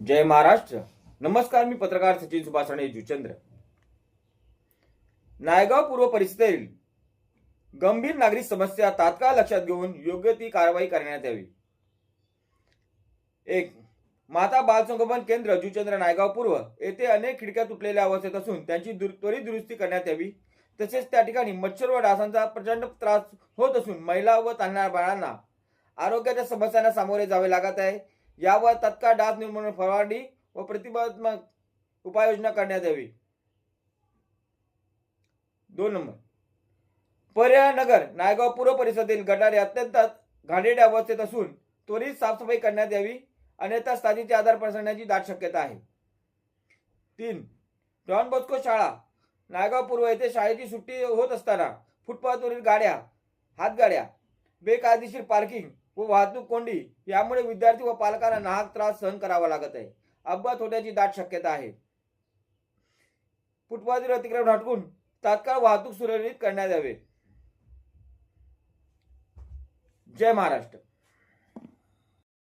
जय महाराष्ट्र. नमस्कार. मी पत्रकार सचिन सुभाषणे जुचंद्र. नायगाव पूर्व परिसरातील गंभीर नागरिक समस्या तात्काळ लक्षात घेऊन योग्य ती कारवाई करण्यात यावी. एक, माता बाल संगोपन केंद्र जुचंद्र नायगाव पूर्व येथे अनेक खिडक्या तुटलेल्या अवस्थेत असून त्यांची त्वरित दुरुस्ती करण्यात यावी. तसेच त्या ठिकाणी मच्छर व डासांचा प्रचंड त्रास होत असून महिला व लहान बाळांना आरोग्याच्या समस्यांना सामोरे जावे लागत आहे. यावर तत्काळ डास निर्मूलन फवारणी व प्रतिबंधात्मक उपाययोजना करण्यात यावी. 2 नंबर, पर्याय नगर नायगाव पूर्व परिसरातील गटारे अत्यंत घाणेरड्या अवस्थेत असून त्वरित साफसफाई करण्यात यावी, अन्यथा स्थानिकचे आधार पसरण्याची दाट शक्यता आहे. 3, डॉन बॉस्को शाळा नायगाव पूर्व येथे शाळेची सुट्टी होत असताना फुटपाथवरील गाड्या, हातगाड्या, बेकायदेशीर पार्किंग व वाहतूक कोंडी यामुळे विद्यार्थी व पालकांना नाहक त्रास सहन करावा लागत आहे. अपघात होण्याची दाट शक्यता आहे. फुटपाथवरील अतिक्रमण हटवून तात्काळ वाहतूक सुरळीत करण्यात यावे. जय महाराष्ट्र.